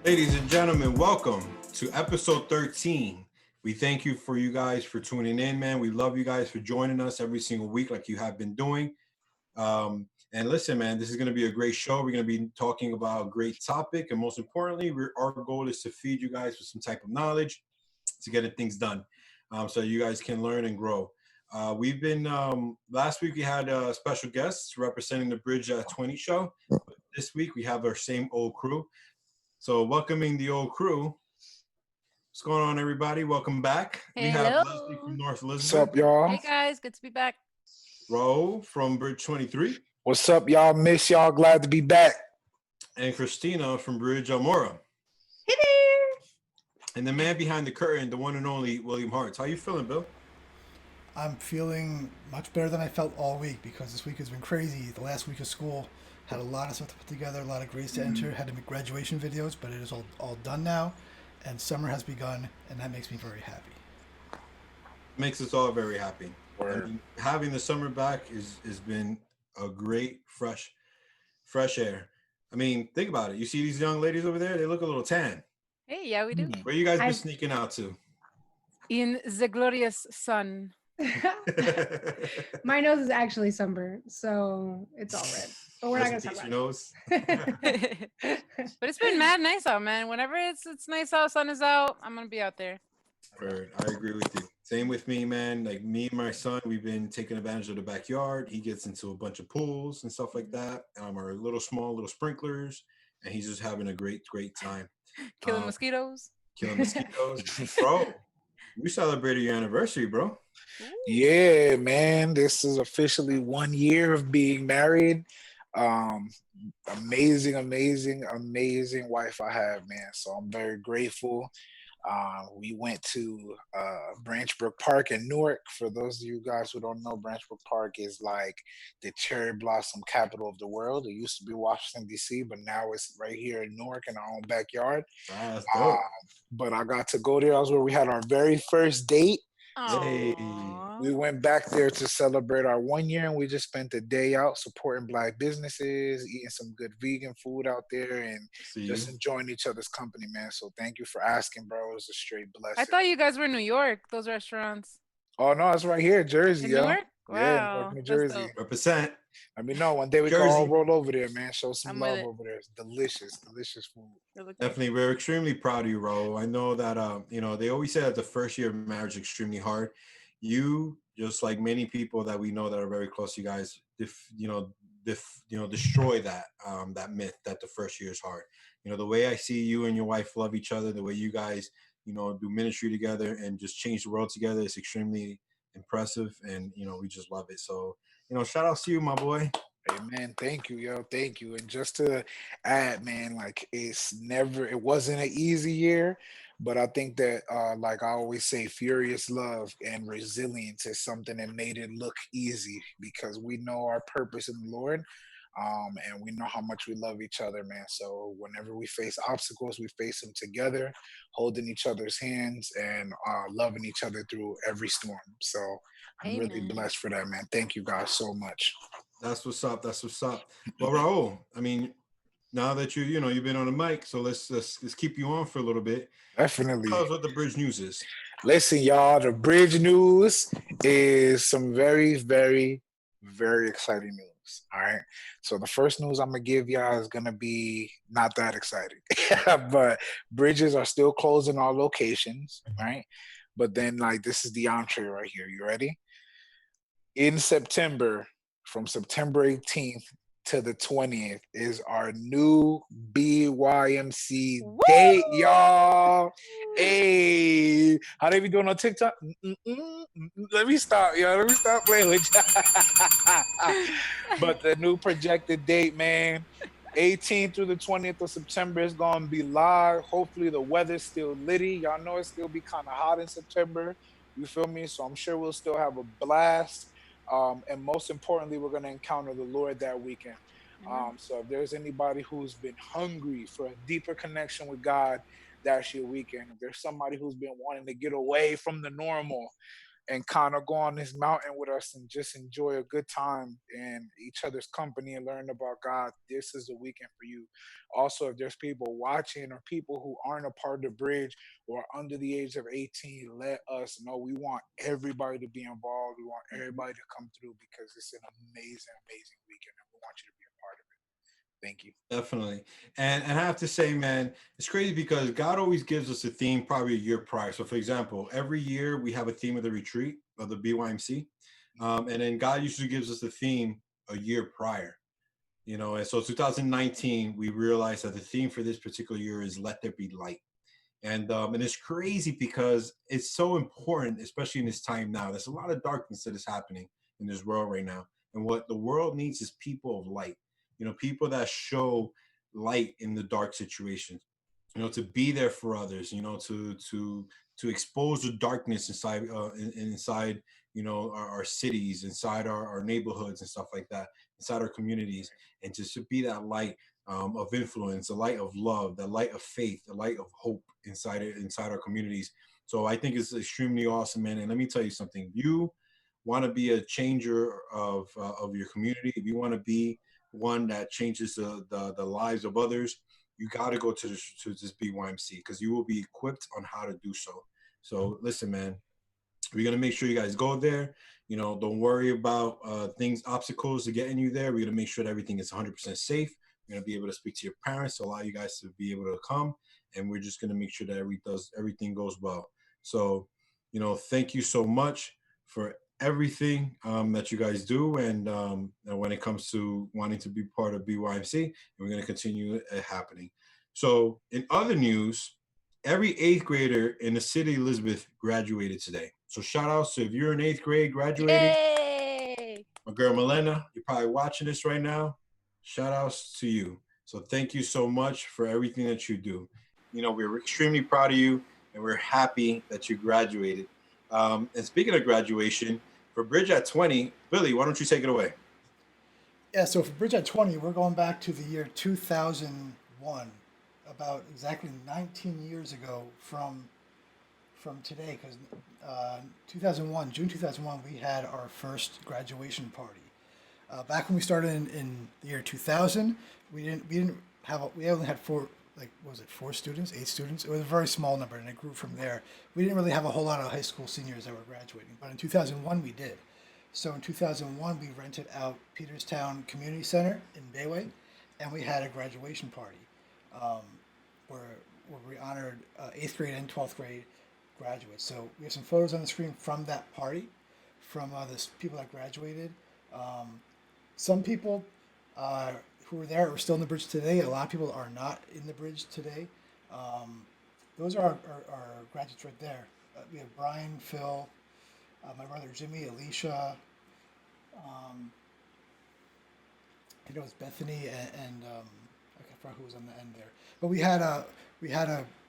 Ladies and gentlemen, welcome to episode 13. We thank you guys for tuning in, man. We love you guys for joining us every single week like you have been doing. And listen, man, this is going to be a great show. We're going to be talking about a great topic. And most importantly, our goal is to feed you guys with some type of knowledge to get things done so you guys can learn and grow. We've been, last week we had special guests representing the Bridge 20 show. This week we have our same old crew. So welcoming the old crew. What's going on, everybody? Welcome back. Hello. We have Leslie from North Elizabeth. What's up, y'all? Hey guys, good to be back. Ro from Bridge 23. What's up, y'all? Miss y'all. Glad to be back. And Christina from Bridge Alumni. Hey there. And the man behind the curtain, the one and only William Hartz. How you feeling, Bill? I'm feeling much better than I felt all week because this week has been crazy. The last week of school had a lot of stuff to put together, a lot of grades to enter, had to make graduation videos, but it is all done now, and summer has begun, and that makes me very happy. Makes us all very happy. Word. I mean, having the summer back has been a great fresh air. I mean, think about it. You see these young ladies over there? They look a little tan. Hey, yeah, we do. Where you guys been sneaking out to? In the glorious sun. My nose is actually sunburned, so it's all red. But we're not gonna talk about nose. it. But it's been mad nice out, man. Whenever it's nice out, sun is out, I'm gonna be out there. Word. I agree with you. Same with me, man. Like me and my son, we've been taking advantage of the backyard. He gets into a bunch of pools and stuff like that. Our little sprinklers, and he's just having a great time. Killing mosquitoes. Bro, you celebrated your anniversary, bro. Yeah, man. This is officially 1 year of being married. Amazing wife I have, man. So I'm very grateful. We went to Branch Brook Park in Newark. For those of you guys who don't know, Branch Brook Park is like the cherry blossom capital of the world. It used to be Washington, D.C., but now it's right here in Newark in our own backyard. That's dope. But I got to go there. That was where we had our very first date. Hey. We went back there to celebrate our 1 year, and we just spent the day out supporting Black businesses, eating some good vegan food out there, and just enjoying each other's company, man. So thank you for asking, bro. It was a straight blessing. I thought you guys were in New York, those restaurants. Oh, no, it's right here, Jersey, In yo. Newark? Yeah, Wow. Newark, New That's Jersey. dope. Represent. I mean, no, one day we can Jersey. all roll over there, man. Show some I'm love with it. over there. It's delicious food. Definitely, we're extremely proud of you, Ro. I know that they always say that the first year of marriage is extremely hard. You, just like many people that we know that are very close to you guys, destroy that myth that the first year is hard. You know, the way I see you and your wife love each other, the way you guys, do ministry together and just change the world together is extremely impressive, and we just love it. So, shout out to you, my boy. Amen. Thank you, yo. Thank you. And just to add, man, like it wasn't an easy year, but I think that, like I always say, furious love and resilience is something that made it look easy because we know our purpose in the Lord. And we know how much we love each other, man. So whenever we face obstacles, we face them together, holding each other's hands and loving each other through every storm. So I'm really blessed for that, man. Thank you guys so much. That's what's up. Well, Raul, I mean, now that you've been on the mic, so let's keep you on for a little bit. Definitely. Tell us what the Bridge News is. Listen, y'all, the Bridge News is some very, very, very exciting news. All right. So the first news I'm gonna give y'all is gonna be not that exciting, but bridges are still closing all locations, right? But then, like, this is the entree right here. You ready? In September, from September 18th to the 20th is our new BYMC date, y'all. Hey, how they be doing on TikTok? Let me stop, y'all. Let me stop playing with y'all. But the new projected date, man, 18th through the 20th of September is going to be live. Hopefully the weather's still litty. Y'all know it still be kind of hot in September. You feel me? So I'm sure we'll still have a blast. And most importantly, we're going to encounter the Lord that weekend. So if there's anybody who's been hungry for a deeper connection with God, that's your weekend. If there's somebody who's been wanting to get away from the normal and kind of go on this mountain with us and just enjoy a good time in each other's company and learn about God, this is the weekend for you. Also, if there's people watching or people who aren't a part of the bridge or under the age of 18, let us know. We want everybody to be involved. We want everybody to come through because it's an amazing, amazing weekend, and we want you to be a part of it. Thank you. Definitely. And I have to say, man, it's crazy because God always gives us a theme probably a year prior. So for example, every year we have a theme of the retreat of the BYMC. And then God usually gives us a theme a year prior, you know. And so 2019, we realized that the theme for this particular year is let there be light. And it's crazy because it's so important, especially in this time now. There's a lot of darkness that is happening in this world right now. And what the world needs is people of light, you know, people that show light in the dark situations, you know, to be there for others, you know, to expose the darkness inside inside, you know, our cities, inside our neighborhoods and stuff like that, inside our communities, and just to be that light of influence, a light of love, the light of faith, the light of hope inside our communities. So I think it's extremely awesome, man. And let me tell you something: you want to be a changer of your community, if you want to be one that changes the lives of others, you got to go to this BYMC because you will be equipped on how to do so. So listen, man, we're going to make sure you guys go there. You know, don't worry about obstacles to getting you there. We're going to make sure that everything is 100% safe. We're going to be able to speak to your parents to allow you guys to be able to come. And we're just going to make sure that everything goes well. So, you know, thank you so much for everything that you guys do. And when it comes to wanting to be part of BYMC, and we're going to continue it happening. So in other news, every 8th grader in the city of Elizabeth graduated today. So shout outs to if you're in 8th grade graduating. Yay! My girl Milena, you're probably watching this right now. Shout outs to you. So thank you so much for everything that you do. You know, we're extremely proud of you and we're happy that you graduated. And speaking of graduation, for Bridge at 20, Billy, why don't you take it away? Yeah, so for Bridge at 20, we're going back to the year 2001, about exactly 19 years ago from today, because 2001, June 2001, we had our first graduation party. Back when we started in the year 2000, we only had four students, 8 students. It was a very small number, and it grew from there. We didn't really have a whole lot of high school seniors that were graduating, but in 2001 we did. So in 2001 we rented out Peterstown Community Center in Bayway, and we had a graduation party where we honored 8th grade and 12th grade graduates. So we have some photos on the screen from that party, from the people that graduated. Some people who were there are still in the bridge today. A lot of people are not in the bridge today. Those are our graduates right there. We have Brian, Phil, my brother Jimmy, Alicia. I know it's Bethany and I forgot who was on the end there. But we had a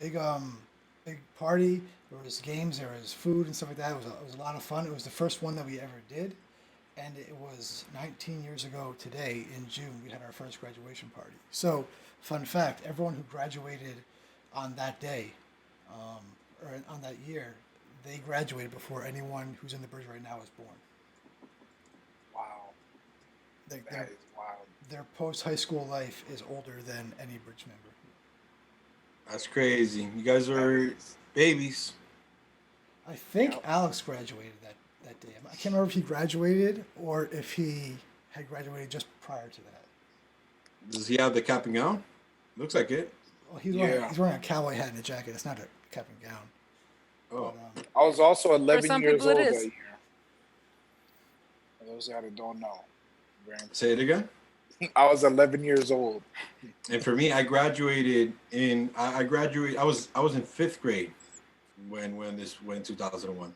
big party. There was games, there was food and stuff like that. It was a lot of fun. It was the first one that we ever did. And it was 19 years ago today in June, we had our first graduation party. So, fun fact, everyone who graduated on that day, or on that year, they graduated before anyone who's in the bridge right now was born. Wow. That is wild. Their post-high school life is older than any bridge member. That's crazy. You guys are babies. I think Alex graduated that day. I can't remember if he graduated or if he had graduated just prior to that. Does he have the cap and gown? Looks like it. Well, he's wearing a cowboy hat and a jacket. It's not a cap and gown. Oh. But, I was also 11 years old that is. year. For those that don't know. Say it again. I was 11 years old. And for me, I graduated in. I graduated. I was in 5th grade when 2001.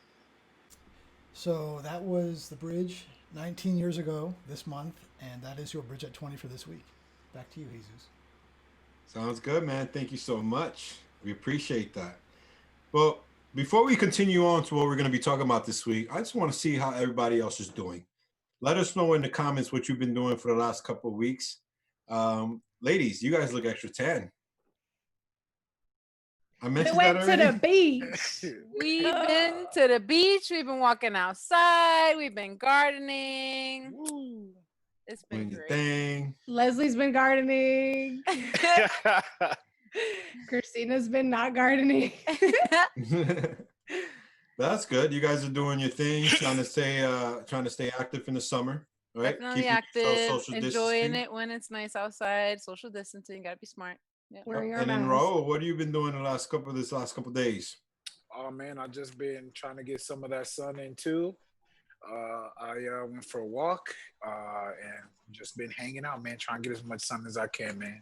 So that was the bridge 19 years ago this month, and that is your Bridge at 20 for this week. Back to you, Jesus. Sounds good, man. Thank you so much. We appreciate that. Well, before we continue on to what we're going to be talking about this week, I just want to see how everybody else is doing. Let us know in the comments what you've been doing for the last couple of weeks. Ladies, you guys look extra tan. I We mentioned that went to the already. beach. We've been to the beach. We've been walking outside. We've been gardening. Woo. It's been Doing your great. thing. Leslie's been gardening. Christina's been not gardening. That's good. You guys are doing your thing, trying to stay active in the summer, right? Definitely Keeping yourself active, social enjoying distancing. it when it's nice outside. Social distancing, gotta be smart. Yeah. Wearing our And then masks. Raul, what have you been doing this last couple days? Oh man, I just been trying to get some of that sun in too. I went for a walk and just been hanging out, man, trying to get as much sun as I can, man.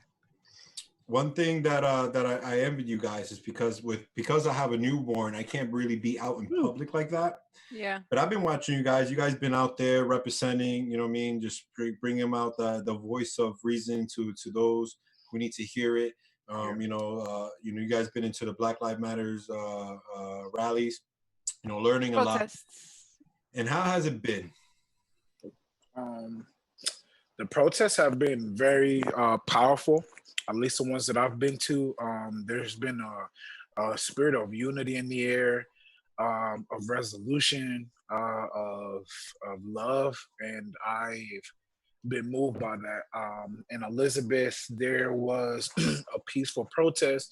One thing that I envy you guys is because I have a newborn, I can't really be out in public like that. Yeah. But I've been watching you guys. You guys been out there representing, you know what I mean, just bringing out the voice of reason to those who need to hear it. You guys been into the Black Lives Matters rallies, learning a lot. Protests. And how has it been? The protests have been very powerful, at least the ones that I've been to. There's been a spirit of unity in the air, of resolution, of love, and I've been moved by that. In Elizabeth, there was a peaceful protest.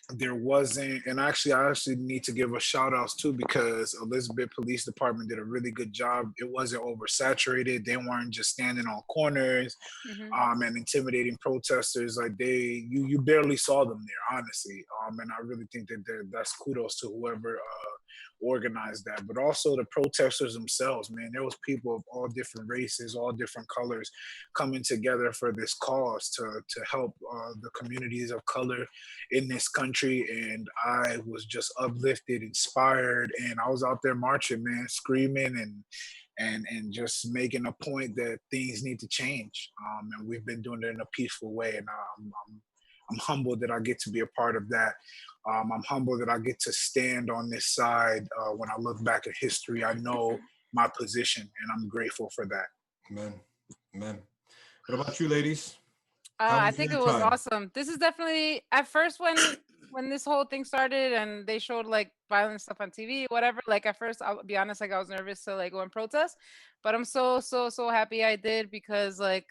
There wasn't, and I actually need to give a shout outs too, because Elizabeth Police Department did a really good job. It wasn't oversaturated. They weren't just standing on corners and intimidating protesters. Like you barely saw them there, honestly. And I really think that's kudos to whoever organized that. But also the protesters themselves, man. There was people of all different races, all different colors coming together for this cause to help the communities of color in this country. And I was just uplifted, inspired, and I was out there marching, man, screaming and just making a point that things need to change. And we've been doing it in a peaceful way. And I'm humbled that I get to be a part of that. I'm humbled that I get to stand on this side. When I look back at history, I know my position, and I'm grateful for that. Amen. What about you, ladies? I think it was awesome. This is definitely, at first when this whole thing started and they showed like violent stuff on TV, whatever, like at first, I'll be honest, like I was nervous to like go and protest, but I'm so happy I did, because like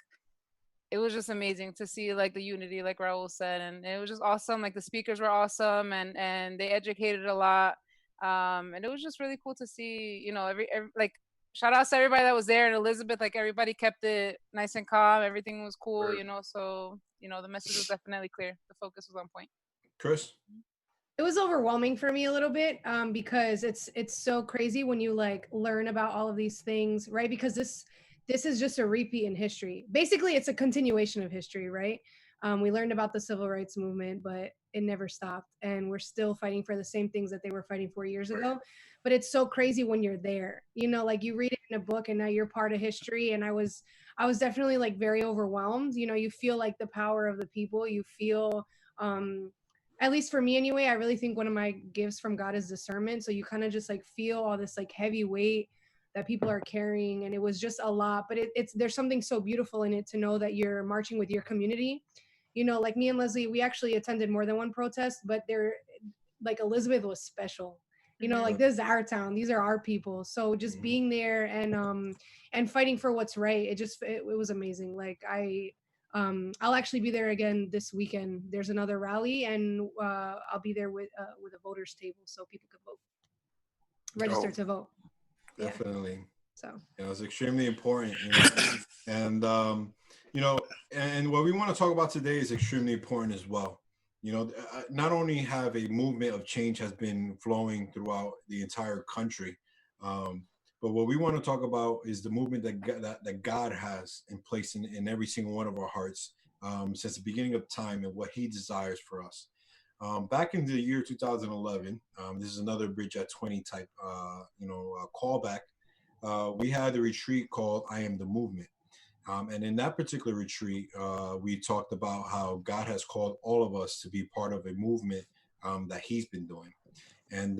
it was just amazing to see like the unity, like Raul said, and it was just awesome. Like the speakers were awesome, and they educated a lot, and it was just really cool to see, every like shout out to everybody that was there. And Elizabeth, like everybody kept it nice and calm, everything was cool, so the message was definitely clear, the focus was on point. Chris? It was overwhelming for me a little bit, because it's so crazy when you like learn about all of these things, right? Because this is just a repeat in history. Basically, it's a continuation of history, right? We learned about the civil rights movement, but it never stopped. And we're still fighting for the same things that they were fighting 4 years ago. But it's so crazy when you're there, like you read it in a book and now you're part of history. And I was definitely like very overwhelmed. You feel like the power of the people. You feel, at least for me anyway, I really think one of my gifts from God is discernment. So you kind of just like feel all this like heavy weight that people are carrying, and it was just a lot. But there's something so beautiful in it to know that you're marching with your community. Like me and Leslie, we actually attended more than one protest, but like Elizabeth was special. Like this is our town, these are our people. So just being there and fighting for what's right, it was amazing. Like I'll actually be there again this weekend. There's another rally, and I'll be there with a voters table so people can vote, register to vote. Definitely. Yeah. So it's extremely important, and and what we want to talk about today is extremely important as well. Not only have a movement of change has been flowing throughout the entire country, but what we want to talk about is the movement that God has in place in every single one of our hearts since the beginning of time, and what He desires for us. Back in the year 2011, this is another Bridge at 20 type, callback. We had a retreat called I Am the Movement. And in that particular retreat, we talked about how God has called all of us to be part of a movement that He's been doing. And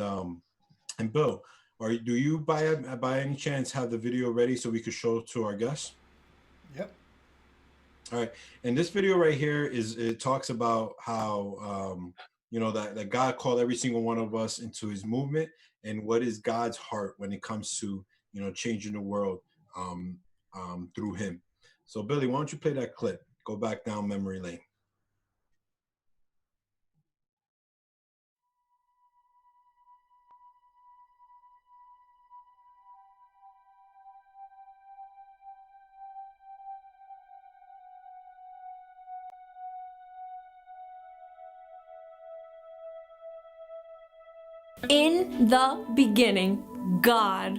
Bill, do you by any chance have the video ready so we could show it to our guests? Yep. All right. And this video right here it talks about how that God called every single one of us into his movement, and what is God's heart when it comes to, changing the world through him. So Billy, why don't you play that clip? Go back down memory lane. In the beginning, God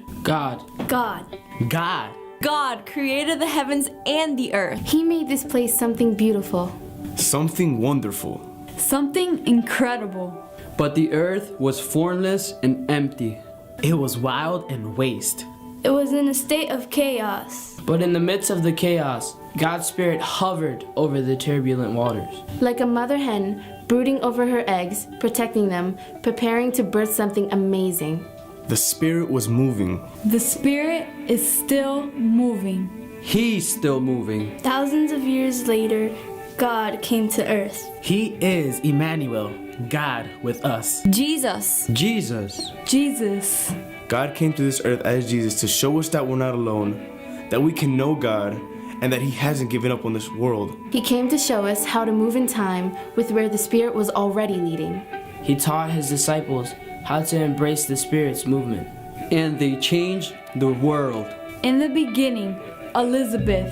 created the heavens and the earth. He made this place something beautiful. Something wonderful. Something incredible. But the earth was formless and empty. It was wild and waste. It was in a state of chaos. But in the midst of the chaos, God's Spirit hovered over the turbulent waters. Like a mother hen brooding over her eggs, protecting them, preparing to birth something amazing. The Spirit was moving. The Spirit is still moving. He's still moving. Thousands of years later, God came to earth. He is Emmanuel, God with us. Jesus. God came to this earth as Jesus to show us that we're not alone, that we can know God, and that he hasn't given up on this world. He came to show us how to move in time with where the Spirit was already leading. He taught his disciples how to embrace the Spirit's movement. And they changed the world. In the beginning, Elizabeth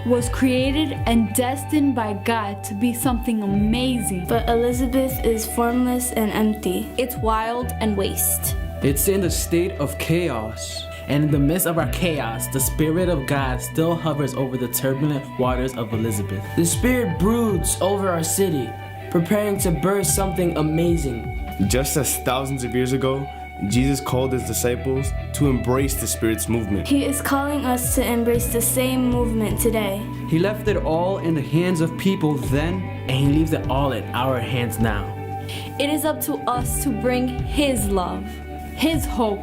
was created and destined by God to be something amazing. But Elizabeth is formless and empty. It's wild and waste. It's in the state of chaos. And in the midst of our chaos, the Spirit of God still hovers over the turbulent waters of Elizabeth. The Spirit broods over our city, preparing to birth something amazing. Just as thousands of years ago, Jesus called his disciples to embrace the Spirit's movement. He is calling us to embrace the same movement today. He left it all in the hands of people then, and he leaves it all in our hands now. It is up to us to bring his love, his hope,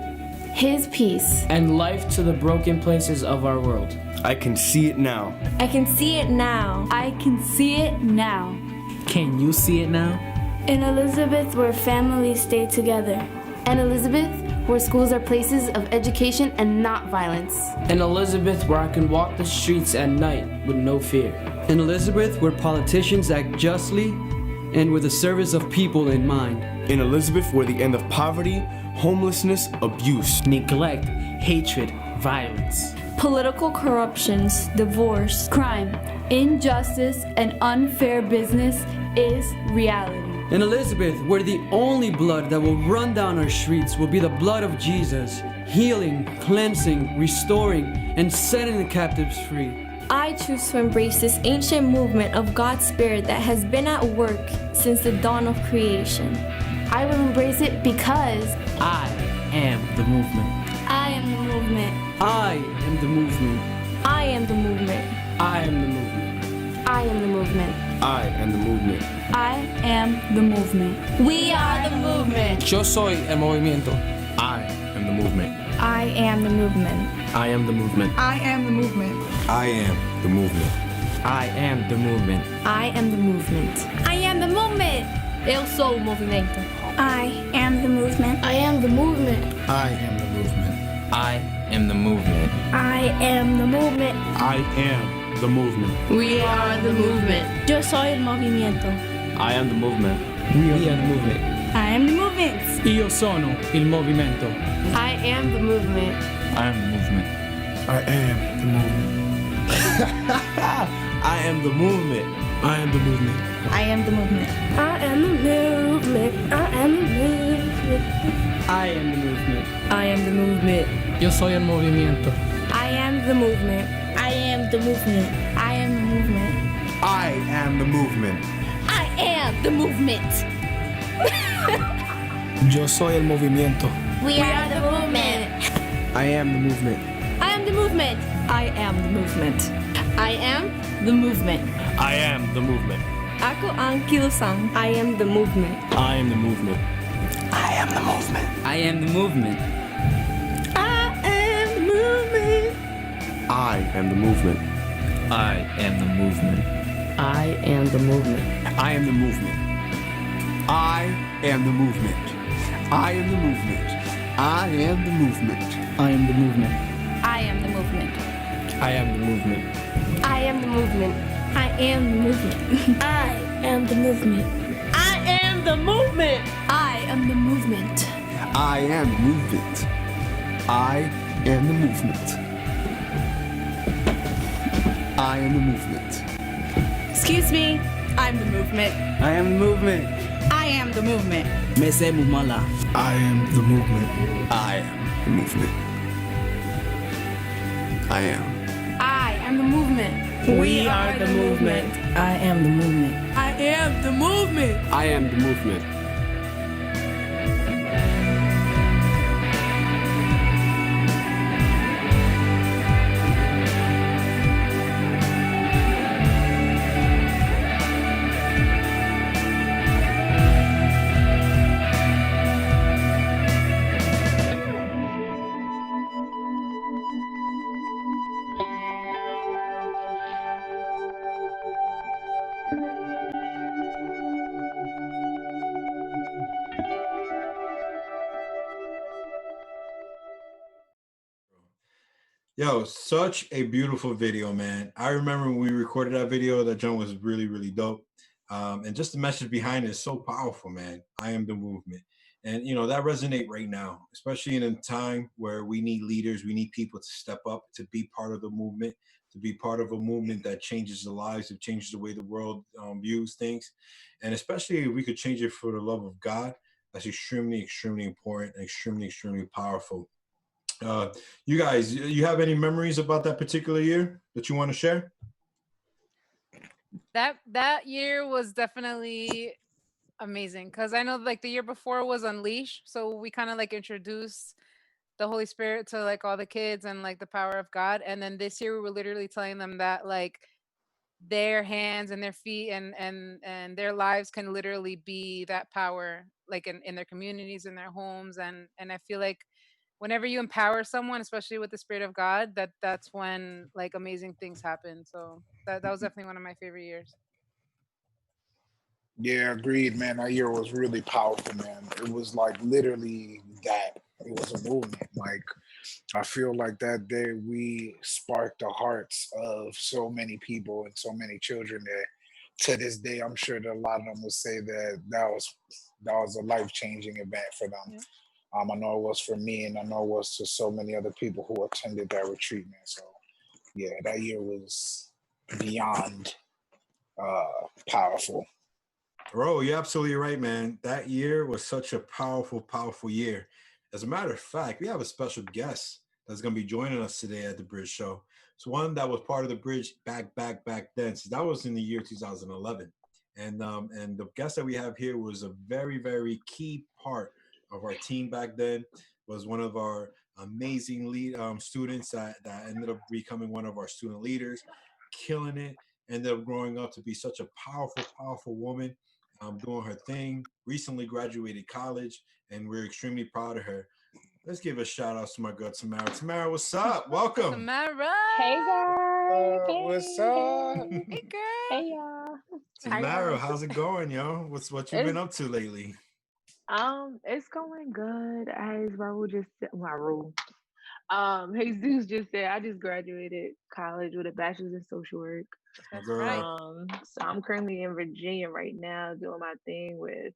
his peace, and life to the broken places of our world. I can see it now. I can see it now. I can see it now. Can you see it now? In Elizabeth, where families stay together. And Elizabeth, where schools are places of education and not violence. In Elizabeth, where I can walk the streets at night with no fear. In Elizabeth, where politicians act justly and with the service of people in mind. In Elizabeth, where the end of poverty, homelessness, abuse, neglect, hatred, violence, political corruptions, divorce, crime, injustice, and unfair business is reality. In Elizabeth, where the only blood that will run down our streets will be the blood of Jesus, healing, cleansing, restoring, and setting the captives free. I choose to embrace this ancient movement of God's Spirit that has been at work since the dawn of creation. I will embrace it because I am the movement. I am the movement. I am the movement. I am the movement. I am the movement. I am the movement. I am the movement. I am the movement. We are the movement. Yo soy el movimiento. I am the movement. I am the movement. I am the movement. I am the movement. I am the movement. I am the movement. I am the movement. I am the movement. Eu sou o movimento. I am the movement. I am the movement. I am the movement. I am the movement. I am the movement. I am the movement. We are the movement. Yo soy el movimiento. I am the movement. We are the movement. I am the movement. Io sono il movimento. I am the movement. I am the movement. I am the movement. I am the movement. I am the movement. I am the movement. I am the movement. I am the movement. I am the movement. I am the movement. Yo soy el movimiento. I am the movement. I am the movement. I am the movement. I am the movement. I am the movement. Yo soy el movimiento. We are the movement. I am the movement. I am the movement. I am the movement. I am The movement. I am the movement. Ako ang kilusang. I am the movement. I am the movement. I am the movement. I am the movement. I am the movement. I am the movement. I am the movement. I am the movement. I am the movement. I am the movement. I am the movement. I am the movement. I am the movement. I am the movement. I am the movement. I am the movement. I am the movement. I am the movement. I am the movement. I am the movement. I am the movement. I am the movement. I am the movement. Excuse me. I'm the movement. I am the movement. I am the movement. Mese Mumala. I am the movement. I am the movement. I am. I am the movement. We are the movement. I am the movement. I am the movement. I am the movement. Yo, such a beautiful video, man. I remember when we recorded that video, that John was really, really dope. And just the message behind it is so powerful, man. I am the movement. And, you know, that resonate right now, especially in a time where we need leaders, we need people to step up, to be part of the movement, to be part of a movement that changes the lives, that changes the way the world views things. And especially if we could change it for the love of God, that's extremely, extremely important, extremely, extremely powerful. You guys, you have any memories about that particular year that you want to share? That year was definitely amazing, because I know like the year before was Unleash, so we kind of like introduced the Holy Spirit to like all the kids and like the power of God. And then this year we were literally telling them that like their hands and their feet and their lives can literally be that power, like in their communities, in their homes. And I feel like whenever you empower someone, especially with the Spirit of God, that's when like amazing things happen. So that was definitely one of my favorite years. Yeah, agreed, man. That year was really powerful, man. It was like literally that. It was a movement. Like, I feel like that day we sparked the hearts of so many people and so many children that to this day, I'm sure that a lot of them would say that was a life-changing event for them. Yeah. I know it was for me, and I know it was to so many other people who attended that retreat, man. So, yeah, that year was beyond powerful. Bro, you're absolutely right, man. That year was such a powerful, powerful year. As a matter of fact, we have a special guest that's going to be joining us today at the Bridge Show. It's one that was part of the Bridge back then. So that was in the year 2011. And the guest that we have here was a very, very key part of our team back then, was one of our amazing students that ended up becoming one of our student leaders, killing it, ended up growing up to be such a powerful, powerful woman, doing her thing, recently graduated college, and we're extremely proud of her. Let's give a shout out to my girl, Tamarah. Tamarah, what's up? Welcome. Tamarah. Hey guys. What's up? Hey girl. Hey y'all. Tamarah, how's it going, yo? What you been up to lately? It's going good. As Raul just said, Jesus just said, I just graduated college with a bachelor's in social work. That's Girl. right. So I'm currently in Virginia right now doing my thing with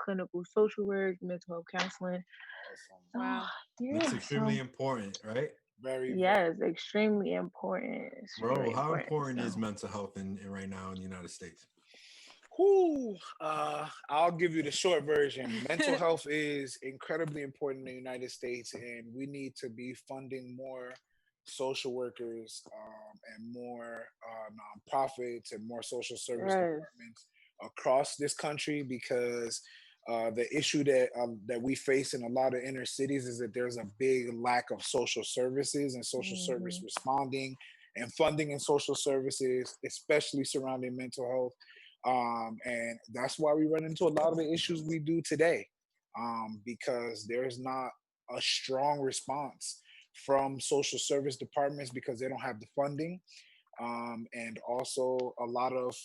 clinical social work, mental health counseling. Wow. Yeah, That's extremely important, right? Very. Yes, extremely important. Bro, how important is mental health in right now in the United States? I'll give you the short version. Mental health is incredibly important in the United States, and we need to be funding more social workers and more nonprofits and more social service departments across this country, because the issue that we face in a lot of inner cities is that there's a big lack of social services and social service responding and funding in social services, especially surrounding mental health. And that's why we run into a lot of the issues we do today, because there's not a strong response from social service departments because they don't have the funding. and also a lot of,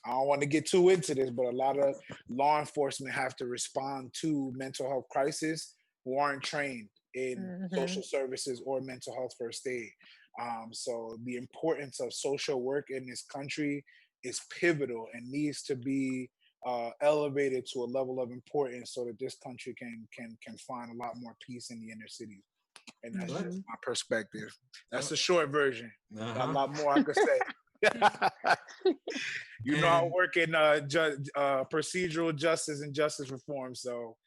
I don't want to get too into this, but a lot of law enforcement have to respond to mental health crisis who aren't trained in social services or mental health first aid. So the importance of social work in this country is pivotal and needs to be elevated to a level of importance so that this country can find a lot more peace in the inner cities. And that's just my perspective. That's the short version. Got a lot more I could say. You know, I work in procedural justice and justice reform, so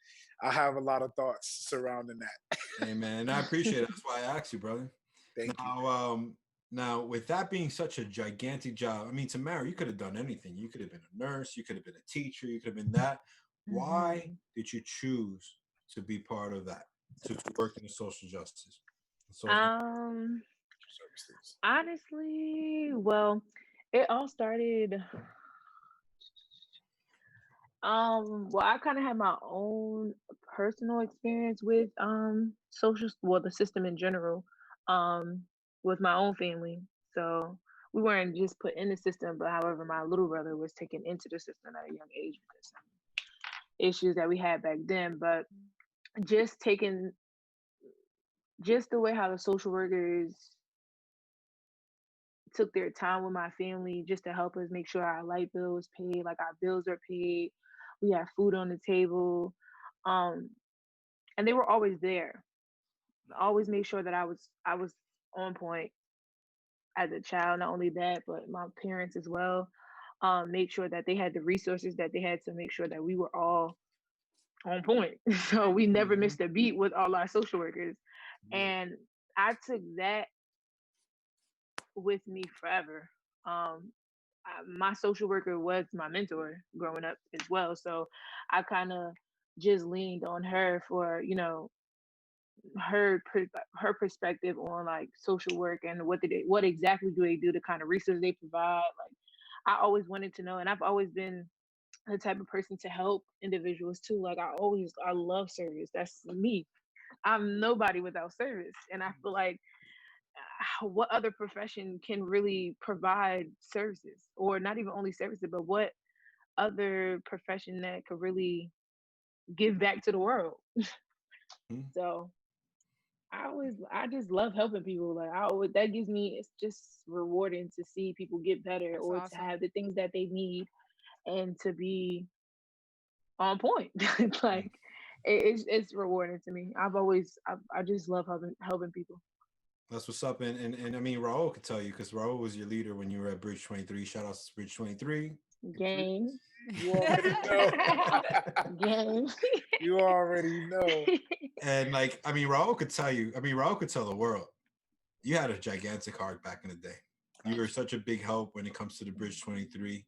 I have a lot of thoughts surrounding that. Hey man, I appreciate it. That's why I asked you, brother. Thank you. Now, with that being such a gigantic job, I mean, Tamarah, you could have done anything. You could have been a nurse, you could have been a teacher, you could have been that. Why did you choose to be part of that, to work in the social justice? Honestly, well, it all started. Well, I kind of had my own personal experience with the system in general, with my own family. So we weren't just put in the system, but however, my little brother was taken into the system at a young age because some issues that we had back then. But just the way how the social workers took their time with my family just to help us make sure our light bill was paid, like our bills are paid, we have food on the table, and they were always there. Always made sure that I was on point as a child. Not only that, but my parents as well made sure that they had the resources that they had to make sure that we were all on point. So we never missed a beat with all our social workers, and I took that with me forever. My social worker was my mentor growing up as well, so I kind of just leaned on her for, you know, her perspective on like social work and what exactly do they do, the kind of resources they provide. Like I always wanted to know, and I've always been the type of person to help individuals too. Like I love service. That's me. I'm nobody without service, and I feel like what other profession can really provide services, or not even only services, but what other profession that could really give back to the world. So I just love helping people. Like that gives me, it's just rewarding to see people get better. That's or awesome. To have the things that they need and to be on point. Like it's rewarding to me. I just love helping people. That's what's up. And I mean, Raul could tell you, because Raul was your leader when you were at Bridge 23. Shout out to Bridge 23. Game. You already know. Game. You already know. And like, I mean, Raul could tell you, Raul could tell the world, you had a gigantic heart back in the day. You were such a big help when it comes to the Bridge 23.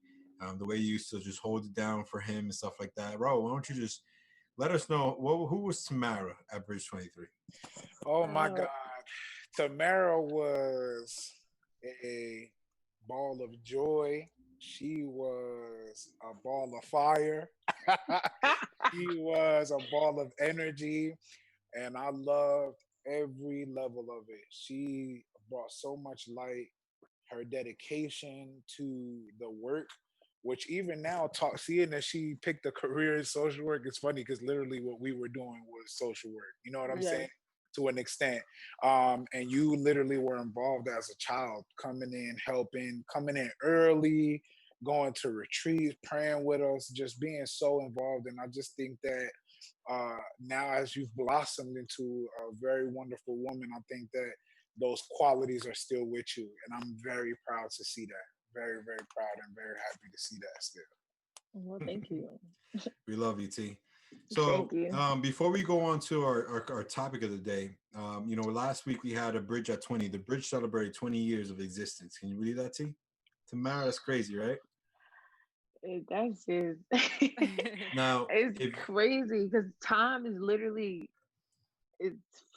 The way you used to just hold it down for him and stuff like that. Raul, why don't you just let us know, who was Tamarah at Bridge 23? Oh my God. Tamarah was a ball of joy. She was a ball of fire. She was a ball of energy. And I loved every level of it. She brought so much light. Her dedication to the work, which even now, seeing that she picked a career in social work, it's funny because literally what we were doing was social work. You know what I'm saying? To an extent. And you literally were involved as a child, coming in, helping, coming in early, going to retreats, praying with us, just being so involved. And I just think that now as you've blossomed into a very wonderful woman, I think that those qualities are still with you. And I'm very proud to see that. Very, very proud and very happy to see that still. Well, thank you. We love you, T. So before we go on to our topic of the day, you know, last week we had a Bridge at 20. The Bridge celebrated 20 years of existence. Can you believe that, T? Tamarah, that's crazy, right? That's just now it's crazy because time is literally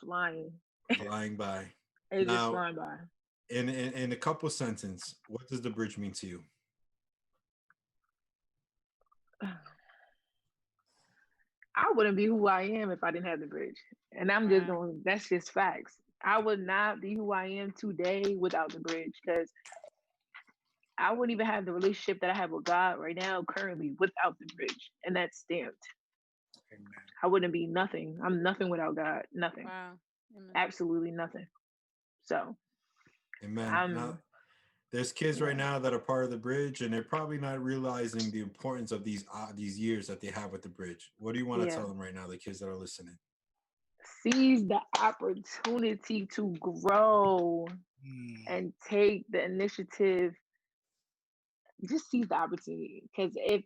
flying by. It's now, just flying by. In a couple sentences, what does the Bridge mean to you? I wouldn't be who I am if I didn't have the Bridge. And I'm just going, that's just facts. I would not be who I am today without the Bridge, because I wouldn't even have the relationship that I have with God right now, currently, without the bridge, and that's stamped. Amen. I wouldn't be nothing. I'm nothing without God. Nothing. Wow. Amen. Absolutely nothing. So, Amen. Now, there's kids right now that are part of the bridge, and they're probably not realizing the importance of these years that they have with the bridge. What do you want to tell them right now, the kids that are listening? Seize the opportunity to grow and take the initiative. Just seize the opportunity, because if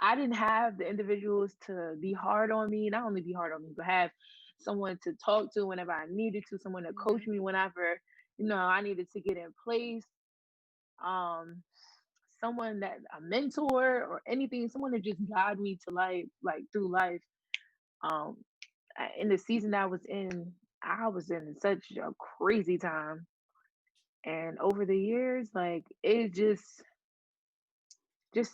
I didn't have the individuals to be hard on me, not only be hard on me, but have someone to talk to whenever I needed to, someone to coach me whenever, I needed to get in place. Someone that a mentor or anything, someone to just guide me to life, like through life. In the season that I was in such a crazy time. And over the years, like it just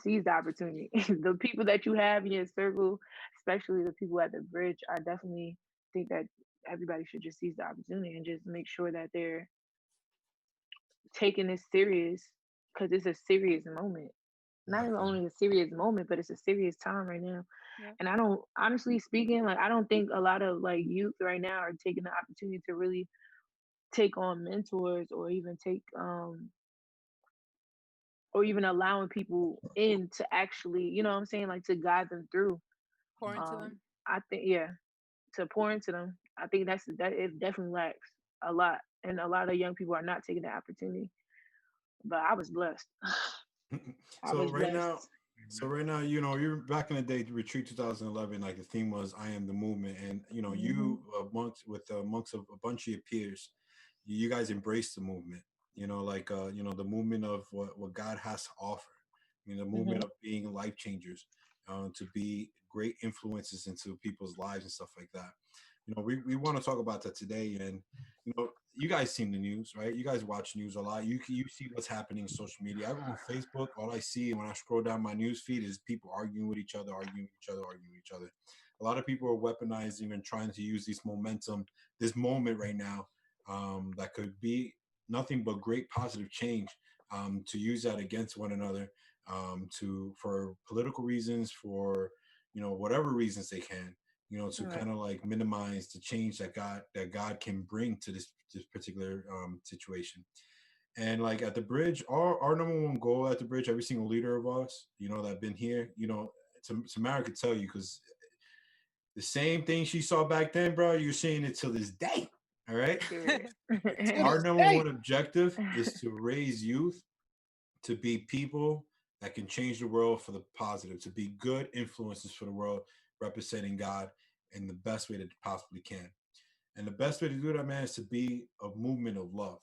seize the opportunity. The people that you have in your circle, especially the people at the bridge, I definitely think that everybody should just seize the opportunity and just make sure that they're taking this serious, because it's a serious moment. Not only a serious moment, but it's a serious time right now. Yeah. And I don't, honestly speaking, like I don't think a lot of like youth right now are taking the opportunity to really take on mentors, or even or even allowing people in to actually, you know what I'm saying, like to guide them through. Pour into them. I think, to pour into them. I think that it definitely lacks a lot, and a lot of young people are not taking the opportunity. But I was blessed. So right now, you're back in the day, Retreat 2011, like the theme was "I am the movement," and you amongst a bunch of your peers, you guys embraced the movement. The movement of what God has to offer. The movement of being life changers, to be great influences into people's lives and stuff like that. We want to talk about that today. And you guys seen the news, right? You guys watch news a lot. You see what's happening in social media. I go on Facebook. All I see when I scroll down my news feed is people arguing with each other. A lot of people are weaponizing and trying to use this moment right now, that could be nothing but great positive change, to use that against one another, for political reasons, for whatever reasons they can, to kind of like minimize the change that God can bring to this particular situation. And like at the bridge, our number one goal at the bridge, every single leader of us, that have been here, Tamarah could tell you, because the same thing she saw back then, bro, you're seeing it till this day. All right. Our number one objective is to raise youth to be people that can change the world for the positive, to be good influences for the world, representing God in the best way that they possibly can. And the best way to do that, man, is to be a movement of love.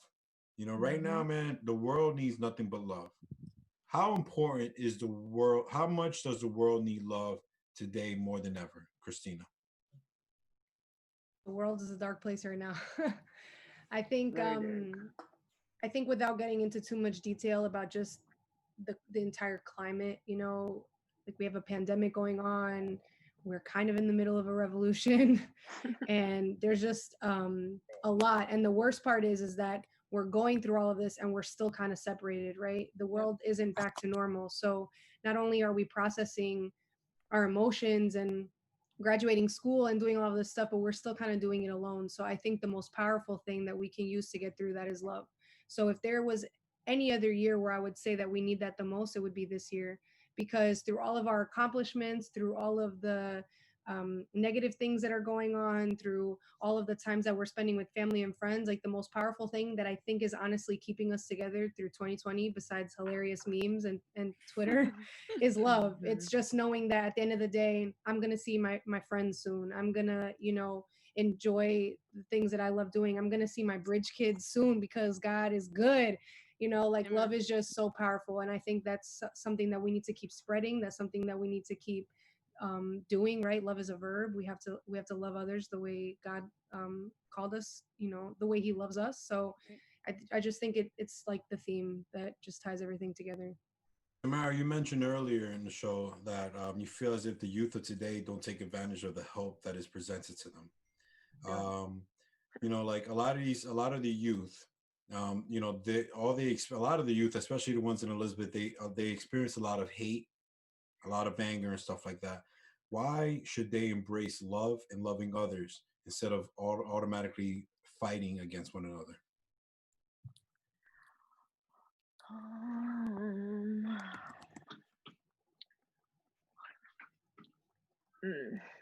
Right now, man, the world needs nothing but love. How important is the world? How much does the world need love today more than ever, Christina? The world is a dark place right now. I think without getting into too much detail about just the entire climate, like we have a pandemic going on, we're kind of in the middle of a revolution, and there's just a lot. And the worst part is that we're going through all of this and we're still kind of separated, right? The world isn't back to normal. So not only are we processing our emotions and graduating school and doing all of this stuff, but we're still kind of doing it alone. So I think the most powerful thing that we can use to get through that is love. So if there was any other year where I would say that we need that the most, it would be this year, because through all of our accomplishments, through all of the negative things that are going on, through all of the times that we're spending with family and friends, like the most powerful thing that I think is honestly keeping us together through 2020, besides hilarious memes and Twitter, is love. It's just knowing that at the end of the day, I'm going to see my friends soon. I'm going to, enjoy the things that I love doing. I'm going to see my bridge kids soon, because God is good. Love is just so powerful. And I think that's something that we need to keep spreading. That's something that we need to keep doing, right? Love is a verb. We have to love others the way God called us, the way he loves us. So I just think it's like the theme that just ties everything together. Tamarah, you mentioned earlier in the show that you feel as if the youth of today don't take advantage of the help that is presented to them. Like a lot of the youth You know, a lot of the youth, especially the ones in Elizabeth, they experience a lot of hate, a lot of anger and stuff like that. Why should they embrace love and loving others instead of automatically fighting against one another?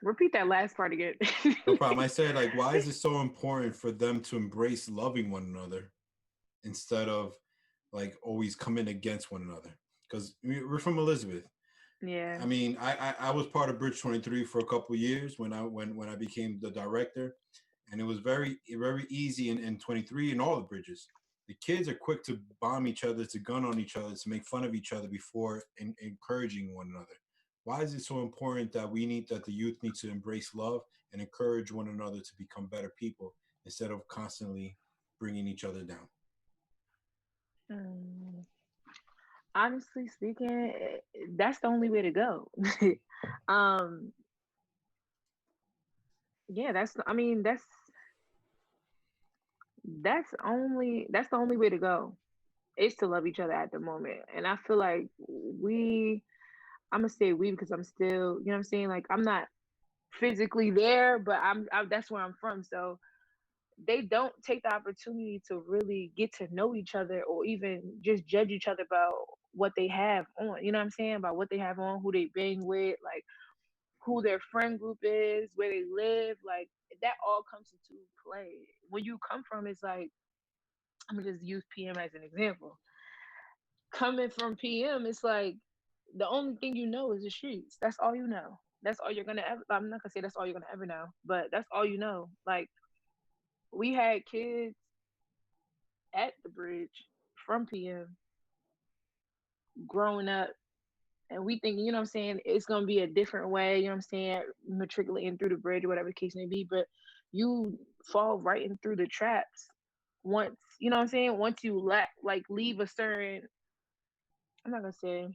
Repeat that last part again. No problem. I said, like, why is it so important for them to embrace loving one another instead of like always coming against one another? Because we're from Elizabeth. Yeah. I mean, I was part of Bridge 23 for a couple of years when I became the director, and it was very easy in 23 and all the bridges. The kids are quick to bomb each other, to gun on each other, to make fun of each other before encouraging one another. Why is it so important that the youth need to embrace love and encourage one another to become better people instead of constantly bringing each other down? Honestly speaking, that's the only way to go. Yeah, that's the only way to go, is to love each other at the moment. And I feel like I'm gonna say we because I'm still, you know what I'm saying? Like, I'm not physically there, but that's where I'm from. So they don't take the opportunity to really get to know each other, or even just judge each other about what they have on. You know what I'm saying? About what they have on, who they bang with, like who their friend group is, where they live. Like, that all comes into play. Where you come from, it's like, I'm gonna just use PM as an example. Coming from PM, it's like the only thing you know is the streets. That's all you know. That's all you're gonna ever. I'm not gonna say that's all you're gonna ever know, but that's all you know. Like, we had kids at the bridge from PM growing up, and we think, you know what I'm saying, it's gonna be a different way, you know what I'm saying, matriculating through the bridge or whatever the case may be, but you fall right in through the traps once, you know what I'm saying, once you leave a certain, I'm not gonna say,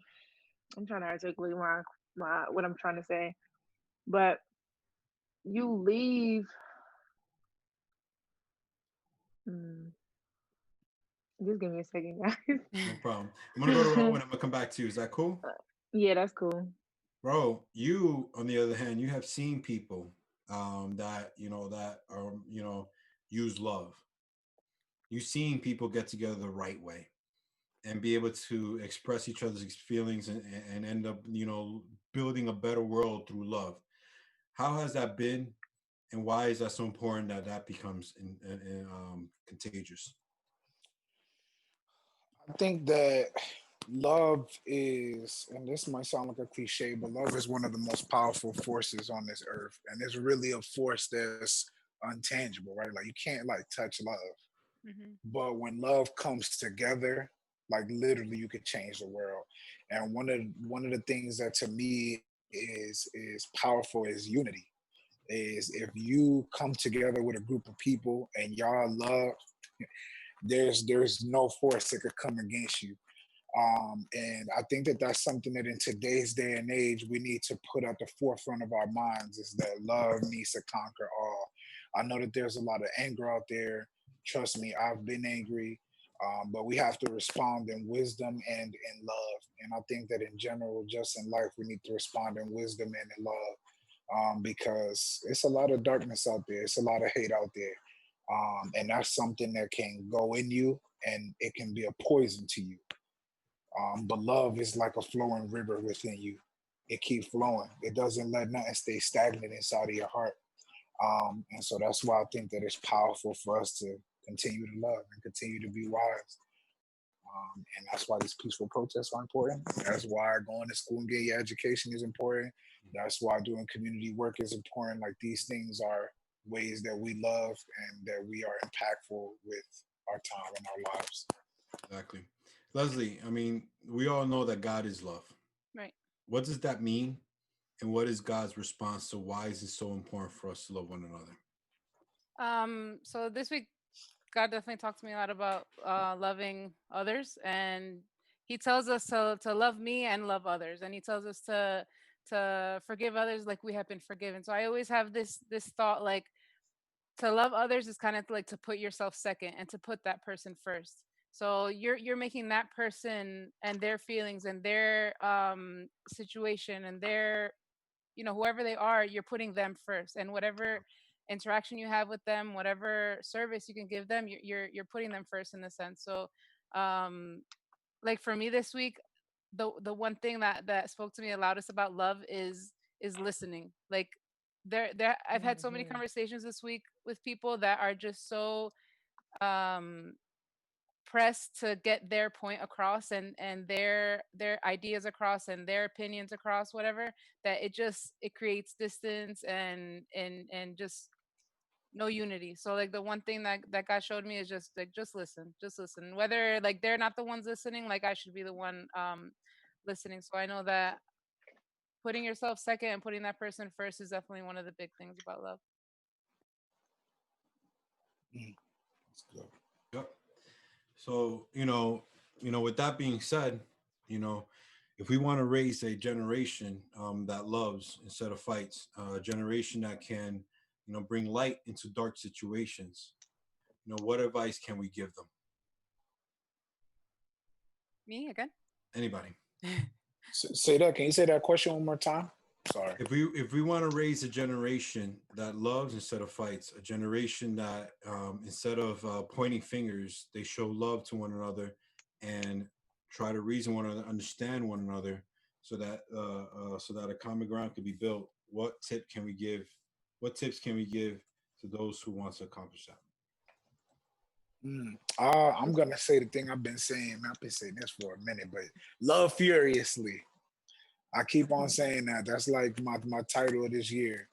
I'm trying to articulate my what I'm trying to say, but you leave. Just give me a second, guys. No problem. I'm gonna go to Rowan. I'm gonna come back to you. Is that cool? Yeah, that's cool. Bro, you, on the other hand, you have seen people that are use love. You've seen people get together the right way and be able to express each other's feelings and end up building a better world through love. How has that been, and why is that so important that becomes contagious? I think that love is, and this might sound like a cliche, but love is one of the most powerful forces on this earth. And it's really a force that's untangible, right? Like, you can't like touch love. Mm-hmm. But when love comes together, like literally you could change the world. And one of the things that to me is powerful is unity. Is if you come together with a group of people and y'all love, there's no force that could come against you. And I think that that's something that in today's day and age, we need to put at the forefront of our minds, is that love needs to conquer all. I know that there's a lot of anger out there. Trust me, I've been angry, but we have to respond in wisdom and in love. And I think that in general, just in life, we need to respond in wisdom and in love, because it's a lot of darkness out there. It's a lot of hate out there. And that's something that can go in you and it can be a poison to you. But love is like a flowing river within you. It keeps flowing. It doesn't let nothing stay stagnant inside of your heart. And so that's why I think that it's powerful for us to continue to love and continue to be wise. And that's why these peaceful protests are important. That's why going to school and getting your education is important. That's why doing community work is important. Like, these things are ways that we love and that we are impactful with our time and our lives. Exactly. Leslie, I mean, we all know that God is love. Right. What does that mean? And what is God's response to why is it so important for us to love one another? So this week, God definitely talked to me a lot about loving others, and he tells us to love me and love others, and he tells us to forgive others like we have been forgiven. So I always have this thought, like, to love others is kind of like to put yourself second and to put that person first. So you're making that person and their feelings and their situation and their, whoever they are, you're putting them first. And whatever interaction you have with them, whatever service you can give them, you're putting them first in a sense. So like for me this week, the one thing that spoke to me the loudest about love is listening. Like there I've had so many conversations this week with people that are just so um pressed to get their point across and their ideas across and their opinions across, whatever, that it creates distance and just no unity. So like the one thing that God showed me is just like just listen, whether like they're not the ones listening, like I should be the one listening. So I know that putting yourself second and putting that person first is definitely one of the big things about love. That's good. Yep. So, with that being said, if we want to raise a generation that loves instead of fights, a generation that can, bring light into dark situations, what advice can we give them? Me again? Anybody? Say that. Can you say that question one more time? Sorry. If we want to raise a generation that loves instead of fights, a generation that instead of pointing fingers, they show love to one another and try to reason one another, understand one another, so that a common ground can be built. What tips can we give to those who want to accomplish that? I'm gonna say the thing I've been saying. I've been saying this for a minute, but love furiously. I keep on saying that. That's like my title of this year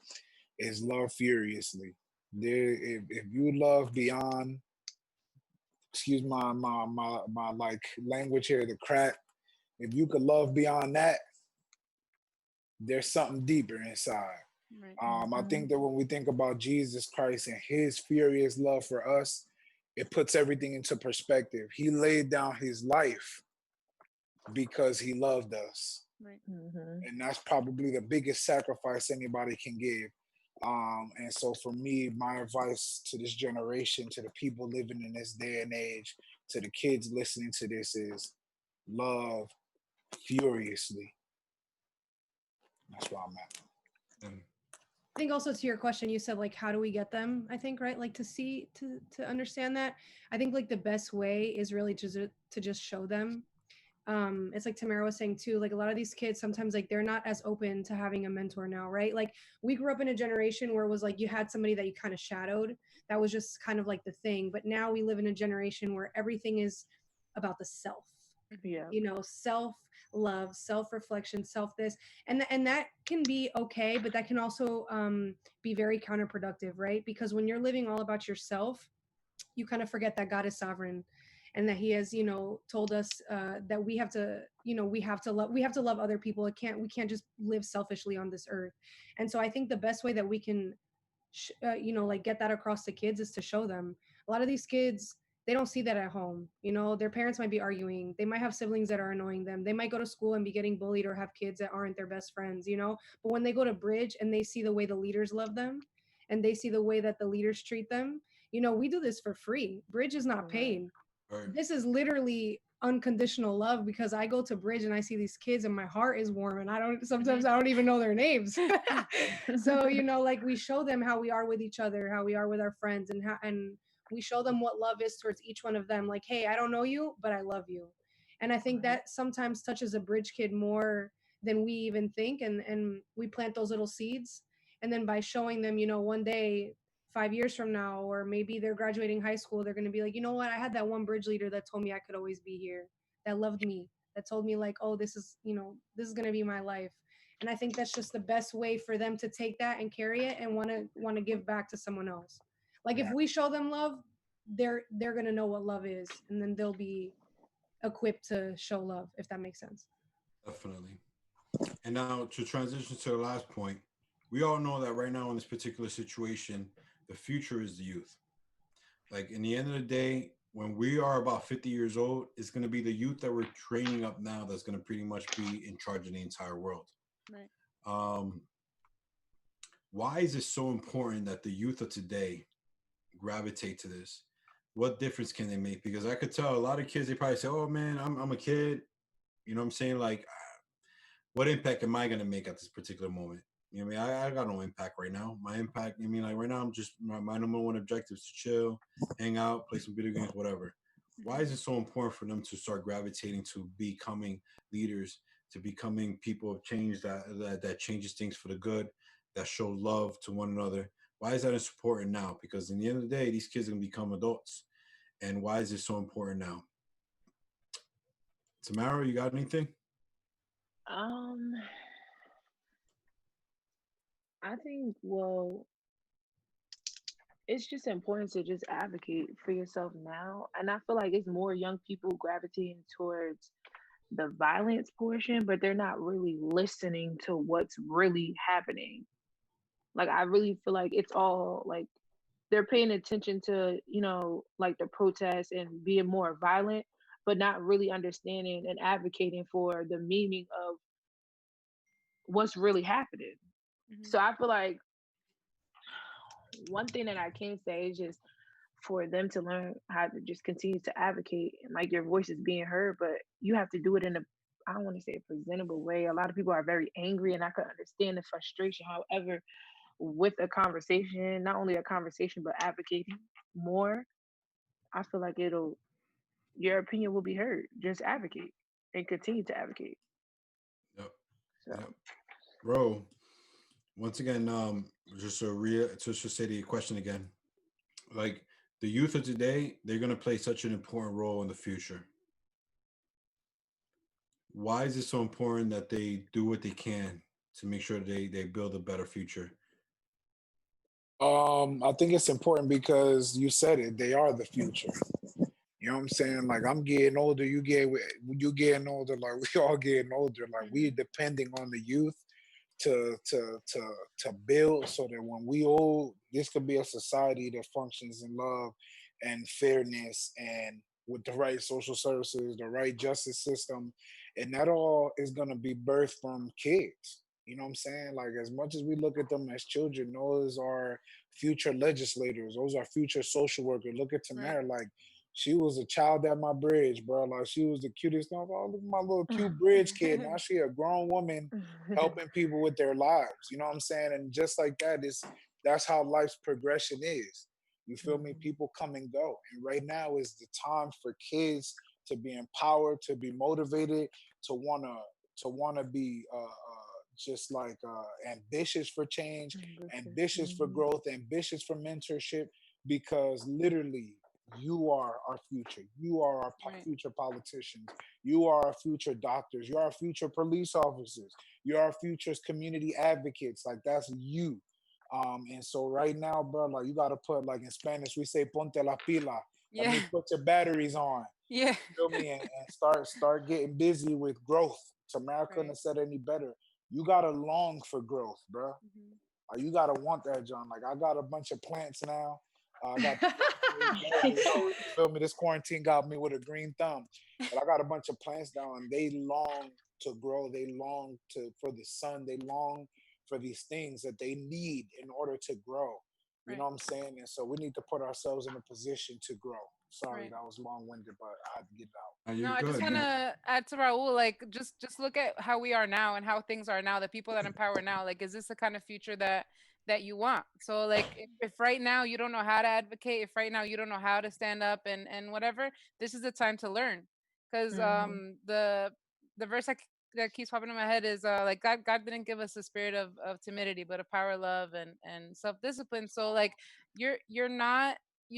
is love furiously. If you love beyond, excuse my like language here, the crack. If you could love beyond that, there's something deeper inside. Right. I think that when we think about Jesus Christ and his furious love for us, it puts everything into perspective. He laid down his life because he loved us. Right. And that's probably the biggest sacrifice anybody can give. And so for me, my advice to this generation, to the people living in this day and age, to the kids listening to this is love furiously. That's where I'm at. I think also to your question, you said like, how do we get them? I think, right? Like to understand that. I think like the best way is really to just show them. It's like Tamarah was saying too, like a lot of these kids sometimes like they're not as open to having a mentor now, right? Like we grew up in a generation where it was like you had somebody that you kind of shadowed. That was just kind of like the thing. But now we live in a generation where everything is about the self. Yeah. Self-love, self-reflection, self-this. And that can be okay, but that can also be very counterproductive, right? Because when you're living all about yourself, you kind of forget that God is sovereign. And that he has, told us that we have to love other people. We can't just live selfishly on this earth. And so I think the best way that we can, like get that across to kids is to show them. A lot of these kids, they don't see that at home. Their parents might be arguing. They might have siblings that are annoying them. They might go to school and be getting bullied or have kids that aren't their best friends, But when they go to Bridge and they see the way the leaders love them and they see the way that the leaders treat them, we do this for free. Bridge is not paid. Right. This is literally unconditional love because I go to Bridge and I see these kids and my heart is warm and sometimes I don't even know their names. So, like we show them how we are with each other, how we are with our friends and we show them what love is towards each one of them. Like, hey, I don't know you, but I love you. And I think that sometimes touches a Bridge kid more than we even think. And we plant those little seeds. And then by showing them, one day, 5 years from now, or maybe they're graduating high school, they're going to be like, you know what? I had that one Bridge leader that told me I could always be here, that loved me, that told me like, oh, this is going to be my life. And I think that's just the best way for them to take that and carry it and want to give back to someone else. Like if we show them love, they're going to know what love is. And then they'll be equipped to show love, if that makes sense. Definitely. And now to transition to the last point, we all know that right now in this particular situation, the future is the youth. Like in the end of the day, when we are about 50 years old, it's going to be the youth that we're training up now that's going to pretty much be in charge of the entire world. Right. Why is it so important that the youth of today gravitate to this? What difference can they make? Because I could tell a lot of kids, they probably say, oh man, I'm a kid. You know what I'm saying? Like, what impact am I going to make at this particular moment? You know what I mean? I got no impact right now. My impact, I mean, like right now, I'm just, my number one objective is to chill, hang out, play some video games, whatever. Why is it so important for them to start gravitating to becoming leaders, to becoming people of change that changes things for the good, that show love to one another? Why is that important now? Because in the end of the day, these kids are going to become adults. And why is it so important now? Tamarah, you got anything? I think, well, it's just important to just advocate for yourself now. And I feel like it's more young people gravitating towards the violence portion, but they're not really listening to what's really happening. Like, I really feel like it's all like they're paying attention to, like the protests and being more violent, but not really understanding and advocating for the meaning of what's really happening. So I feel like one thing that I can say is just for them to learn how to just continue to advocate, and like your voice is being heard, but you have to do it in a, I don't want to say a presentable way. A lot of people are very angry, and I could understand the frustration. However, with a conversation, not only a conversation, but advocating more, I feel like your opinion will be heard. Just advocate and continue to advocate. Yep. So. Yep. Bro, once again, just to say the question again, like the youth of today, they're going to play such an important role in the future. Why is it so important that they do what they can to make sure they build a better future? I think it's important because you said it, they are the future. You know what I'm saying? Like, I'm getting older, you getting older, like we all getting older. Like, we're depending on the youth to build so that when we old, this could be a society that functions in love and fairness and with the right social services, the right justice system. And that all is going to be birthed from kids. You know what I'm saying? Like, as much as we look at them as children, those are future legislators. Those are future social workers. Look at Tamarah, like, she was a child at my bridge, bro. Like, she was the cutest. Oh, look at my little cute bridge kid. Now she a grown woman helping people with their lives. You know what I'm saying? And just like that's how life's progression is. You feel me? People come and go. And right now is the time for kids to be empowered, to be motivated, to wanna be just like ambitious for change, ambitious for growth, ambitious for mentorship, because literally you are our future. You are our future politicians. You are our future doctors. You are our future police officers. You are our future community advocates. Like, that's you. And so right now, bro, like, you gotta put, like, in Spanish we say ponte la pila. Yeah. Let me put your batteries on. Yeah. You feel me? And start getting busy with growth. Tamarah couldn't have said any better. You gotta long for growth, bro. Like, you gotta want that, John. Like, I got a bunch of plants now. I got you feel me? This quarantine got me with a green thumb. But I got a bunch of plants down, and they long to grow. They long for the sun. They long for these things that they need in order to grow. You know what I'm saying? And so we need to put ourselves in a position to grow. Sorry, that was long-winded, but I had to get it out. No, I just want to add to Raul, like, just look at how we are now and how things are now, the people that empower now. Like, is this the kind of future that you want? So, like, if right now you don't know how to advocate, if right now you don't know how to stand up and whatever, this is the time to learn. Because the verse that keeps popping in my head is like, God didn't give us a spirit of timidity, but a power, love, and self-discipline. So, like, you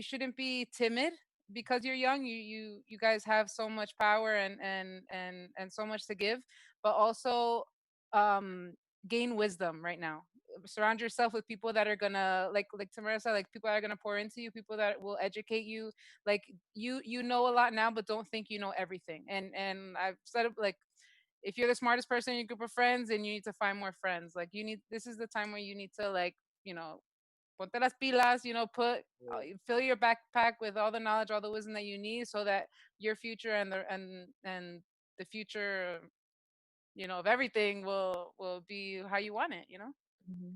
shouldn't be timid because you're young. You guys have so much power and so much to give, but also gain wisdom right now. Surround yourself with people that are gonna, like Tamarah said, like, people that are gonna pour into you, people that will educate you. Like, you know a lot now, but don't think you know everything. And I've said it, like, if you're the smartest person in your group of friends, and you need to find more friends. Like, this is the time where you need to, like, ponte las pilas, fill your backpack with all the knowledge, all the wisdom that you need, so that your future and the future, of everything will be how you want it.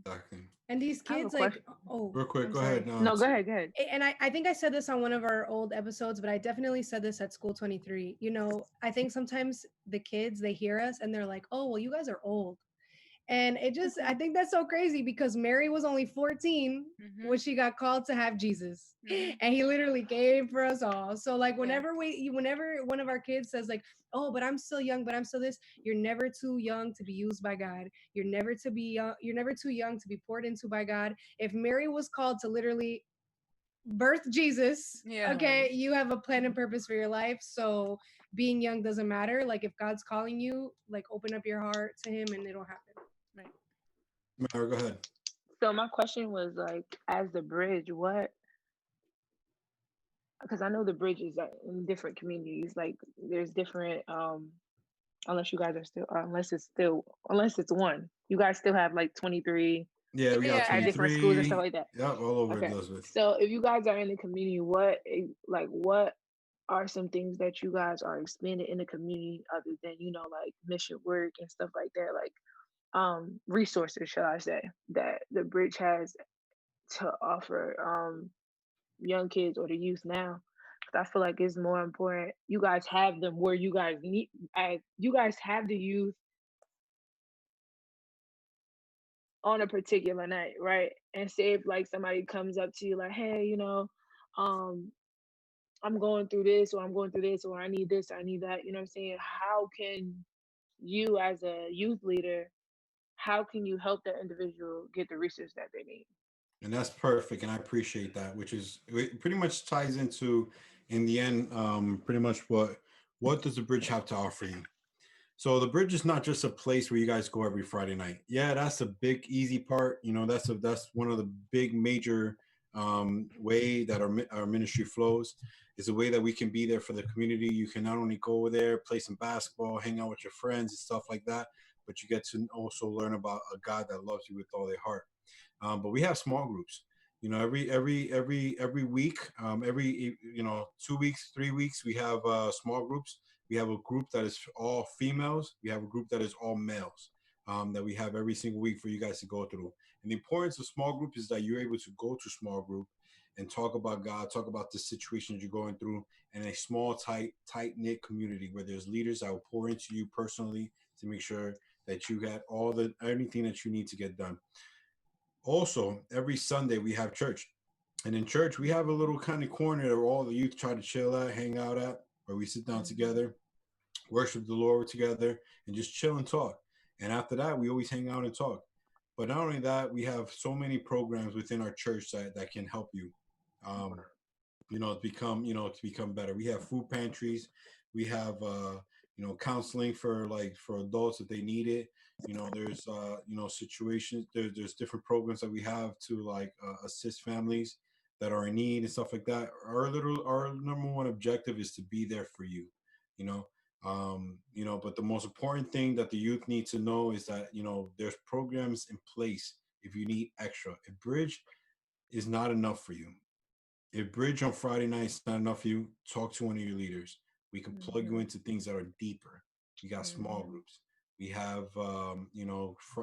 Exactly. And these kids, like, Oh, real quick, I'm go sorry. ahead. No, go ahead, go ahead. And I think I said this on one of our old episodes, but I definitely said this at School 23. You know, I think sometimes the kids, they hear us and they're like, oh, well, you guys are old. And it just, I think that's so crazy because Mary was only 14 when she got called to have Jesus. And he literally came for us all. So like whenever whenever one of our kids says like, oh, but I'm still young, but I'm still this, you're never too young to be used by God. You're never you're never too young to be poured into by God. If Mary was called to literally birth Jesus, okay, you have a plan and purpose for your life. So being young doesn't matter. Like if God's calling you, like open up your heart to him and it'll happen. Right. Mara, go ahead. So my question was like, as the bridge, what? Because I know the bridge is in different communities. Like there's different, unless you guys are still, unless it's one. You guys still have like 23. Yeah, we got 23 at different schools and stuff like that. Yeah, all over Elizabeth. So if you guys are in the community, what are some things that you guys are expanding in the community other than, you know, like mission work and stuff like that, like resources, shall I say, that the bridge has to offer young kids or the youth now? Because I feel like it's more important. You guys have them where you guys need. You guys have the youth on a particular night, right? And say if like somebody comes up to you like, hey, you know, I'm going through this, or I'm going through this, or I need this, I need that. You know what I'm saying? How can you, as a youth leader, how can you help that individual get the resources that they need? And that's perfect, and I appreciate that, which is, it pretty much ties into, in the end, pretty much what does the bridge have to offer you? So the bridge is not just a place where you guys go every Friday night. Yeah, that's a big, easy part. You know, that's one of the big major way that our ministry flows, is a way that we can be there for the community. You can not only go there, play some basketball, hang out with your friends and stuff like that, but you get to also learn about a God that loves you with all their heart. But we have small groups. You know, every week, every 2 weeks, 3 weeks, we have small groups. We have a group that is all females. We have a group that is all males, that we have every single week for you guys to go through. And the importance of small group is that you're able to go to small group and talk about God, talk about the situations you're going through in a small, tight-knit community where there's leaders that will pour into you personally to make sure that you got anything that you need to get done. Also, every Sunday we have church. And in church, we have a little kind of corner where all the youth try to chill at, hang out at, where we sit down together, worship the Lord together, and just chill and talk. And after that, we always hang out and talk. But not only that, we have so many programs within our church that can help you, to become better. We have food pantries. We have, counseling for adults if they need it. You know, there's, situations, there's different programs that we have to assist families that are in need and stuff like that. Our number one objective is to be there for you, but the most important thing that the youth need to know is that, there's programs in place if you need extra. If Bridge is not enough for you, if Bridge on Friday night is not enough for you, talk to one of your leaders. We can plug you into things that are deeper. We got small groups. We have,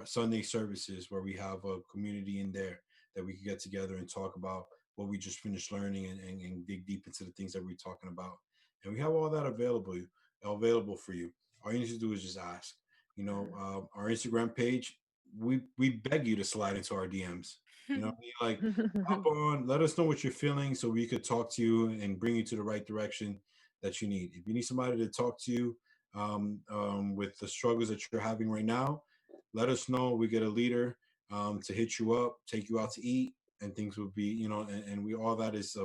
Sunday services where we have a community in there that we can get together and talk about what we just finished learning and dig deep into the things that we're talking about. And we have all that available for you. All you need to do is just ask. Our Instagram page, we beg you to slide into our DMs. You know what I mean? Hop on, let us know what you're feeling so we could talk to you and bring you to the right direction that you need. If you need somebody to talk to you with the struggles that you're having right now, let us know. We get a leader to hit you up, take you out to eat, and things will be, and all that is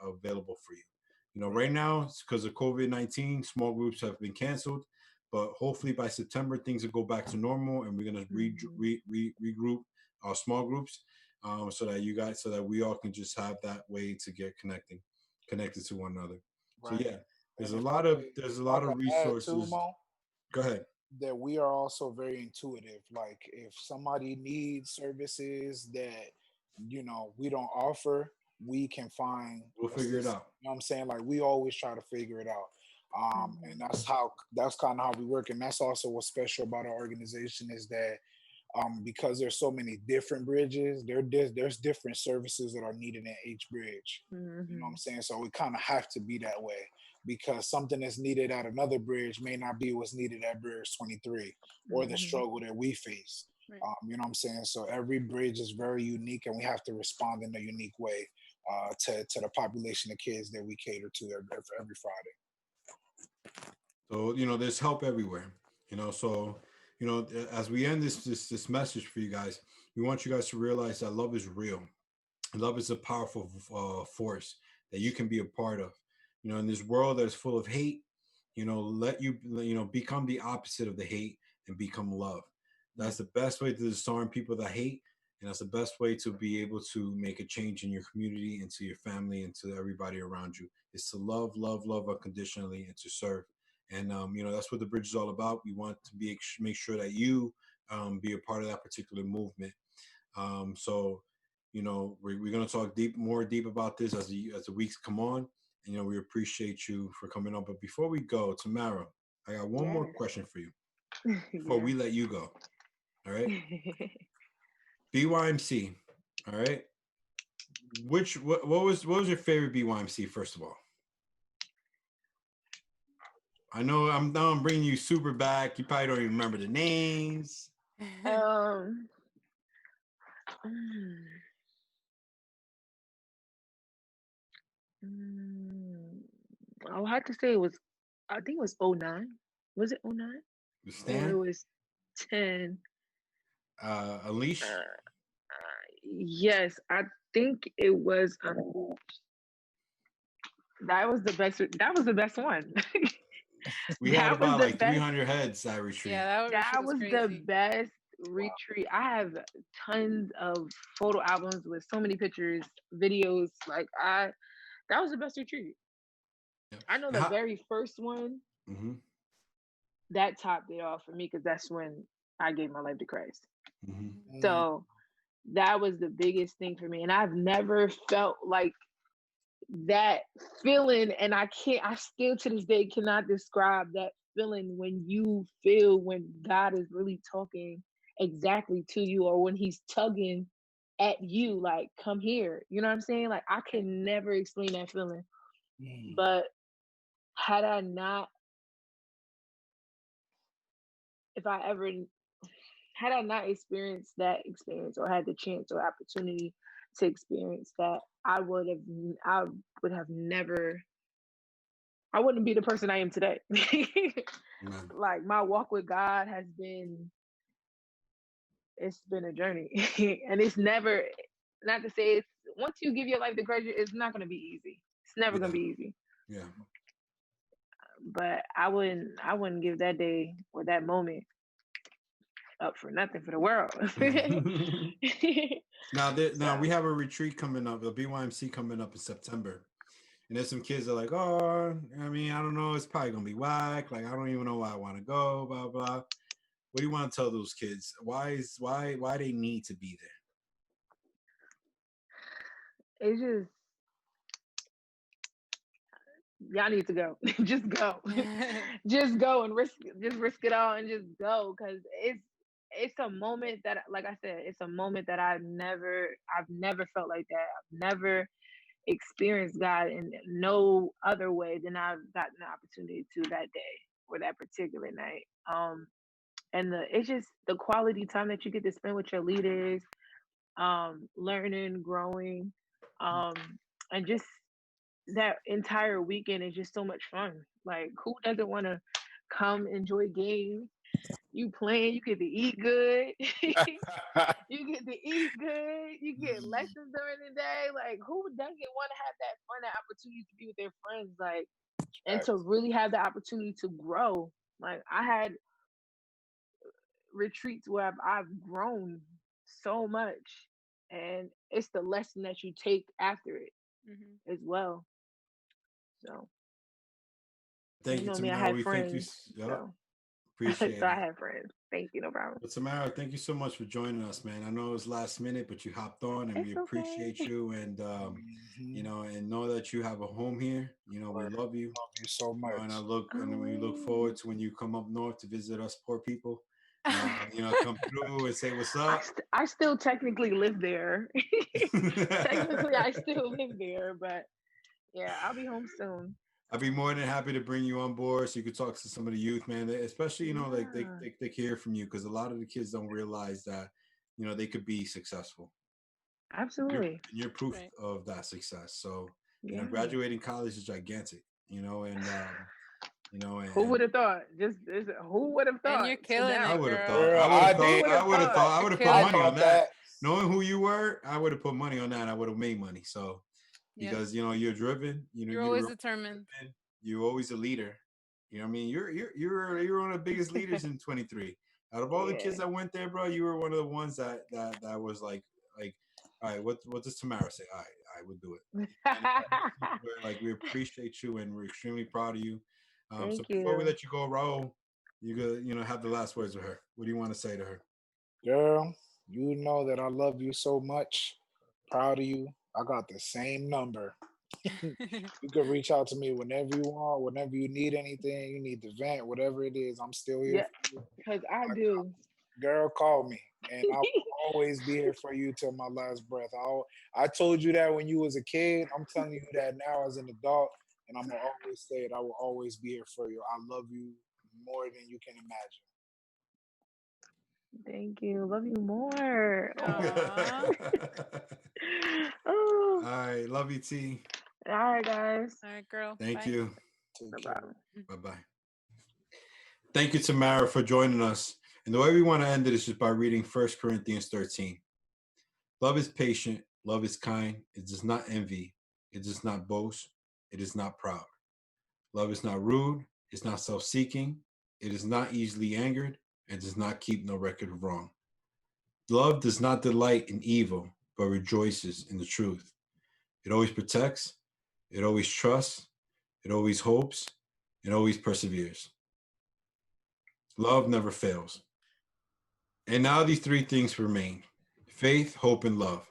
available for you. Right now, because of COVID-19, small groups have been canceled, but hopefully by September, things will go back to normal, and we're going to regroup our small groups so that we all can just have that way to get connected to one another. Right. So yeah, there's a lot of resources. Go ahead. That we are also very intuitive. Like if somebody needs services that we don't offer, we can find. We'll figure it out. You know what I'm saying? Like we always try to figure it out. And that's kind of how we work. And that's also what's special about our organization is that because there's so many different bridges, there's different services that are needed in each bridge. You know what I'm saying? So we kind of have to be that way, because something that's needed at another bridge may not be what's needed at Bridge 23 or the struggle that we face. Right. You know what I'm saying? So every bridge is very unique, and we have to respond in a unique way to the population of kids that we cater to every Friday. So, you know, there's help everywhere, you know, so, you know, as we end this message for you guys, we want you guys to realize that love is real. Love is a powerful force that you can be a part of. You know, in this world that's full of hate, you know, become the opposite of the hate and become love. That's the best way to disarm people that hate. And that's the best way to be able to make a change in your community and to your family and to everybody around you, is to love unconditionally and to serve. And, you know, that's what the Bridge is all about. We want to make sure that you be a part of that particular movement. So, you know, we're going to talk more deep about this as the weeks come on. And, you know, we appreciate you for coming on. But before we go, Tamarah, I got one more question for you before we let you go. All right. BYMC. All right. What was your favorite BYMC, first of all? I know I'm bringing you super back. You probably don't even remember the names. I would have to say I think it was 09. Was it 09? Or it was 10. Unleash? Yes, I think it was that was the best one. We had about like 300 heads that retreat. Yeah, that was the best retreat. I have tons of photo albums with so many pictures, videos. Like that was the best retreat. Yeah. I know the very first one, that topped it off for me, because that's when I gave my life to Christ. So that was the biggest thing for me. And I've never felt like that feeling, and I still to this day cannot describe that feeling when you feel when God is really talking exactly to you, or when he's tugging at you, like, come here. You know what I'm saying? Like, I can never explain that feeling. But had I not experienced that experience, or had the chance or opportunity to experience that, I wouldn't be the person I am today. Like, my walk with God it's been a journey. And it's never, not to say it's, once you give your life to Christ, it's not going to be easy. It's never going to be easy. Yeah. But I wouldn't give that day or that moment up for nothing for the world. Now we have a retreat coming up, a BYMC coming up in September. And there's some kids that are like, oh, I mean, I don't know, it's probably gonna be whack. Like, I don't even know why I want to go, blah, blah. What do you want to tell those kids? Why they need to be there? It's just, y'all need to go. Just go. Just go and risk it all and just go, because it's a moment that, like I said, it's a moment that I've never felt like that. I've never experienced God in no other way than I've gotten the opportunity to that day or that particular night. And it's just the quality time that you get to spend with your leaders, learning, growing, and just that entire weekend is just so much fun. Like, who doesn't want to come enjoy games? You playing, you get to eat good. You get lessons during the day. Like, who doesn't want to have that fun, that opportunity to be with their friends, like, and to really have the opportunity to grow. Like, I had retreats where I've grown so much, and it's the lesson that you take after it as well. So thank you, Tamarah. I had friends. Appreciate it. So I had friends. Thank you, no problem. But Tamarah, thank you so much for joining us, man. I know it was last minute, but you hopped on, and we appreciate you. And you know, and know that you have a home here. You know, we love you. Love you so much. And we look forward to when you come up north to visit us poor people. come through and say what's up. I still technically live there. Technically, I still live there, but yeah, I'll be home soon. I'd be more than happy to bring you on board so you could talk to some of the youth, man. Especially, like they hear from you, because a lot of the kids don't realize that, they could be successful. Absolutely. You're proof of that success. So, graduating college is gigantic, and who would have thought? Who would have thought? And you're killing it, I would have girl. thought. I would have thought. I would have put money on that. Knowing who you were, I would have put money on that. I would have made money. So, because you're driven. You're always determined. You're always a leader. You know what I mean? You're one of the biggest leaders in 23. Out of all the kids that went there, bro, you were one of the ones that was like, all right, what does Tamarah say? All right, I would do it. Like, we appreciate you and we're extremely proud of you. So before we let you go, Raul, you go, have the last words with her. What do you want to say to her? Girl, you know that I love you so much. Proud of you. I got the same number. You can reach out to me whenever you want, whenever you need anything, you need to vent, whatever it is. I'm still here. Yeah, because I do. Girl, call me, and I will always be here for you till my last breath. I told you that when you was a kid. I'm telling you that now as an adult, and I'm gonna always say it. I will always be here for you. I love you more than you can imagine. Thank you. Love you more. All right, love you, T. All right, guys. All right, girl. Thank you. Bye-bye. Bye-bye. Thank you, Tamarah, for joining us. And the way we want to end it is just by reading 1 Corinthians 13. Love is patient. Love is kind. It does not envy. It does not boast. It is not proud. Love is not rude. It's not self-seeking. It is not easily angered and does not keep no record of wrong. Love does not delight in evil, but rejoices in the truth. It always protects. It always trusts. It always hopes. It always perseveres. Love never fails. And now these three things remain: faith, hope, and love.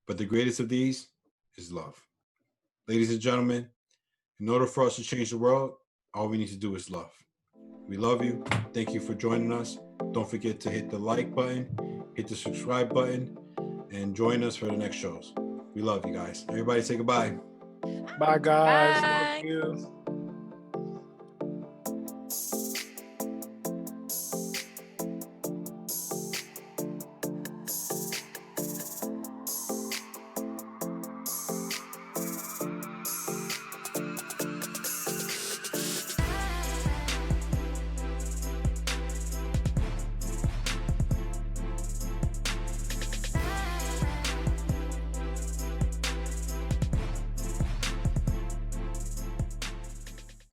But the greatest of these is love. Ladies and gentlemen, in order for us to change the world, all we need to do is love. We love you. Thank you for joining us. Don't forget to hit the like button, hit the subscribe button, and join us for the next shows. We love you guys. Everybody say goodbye. Bye, guys. Bye. Love you.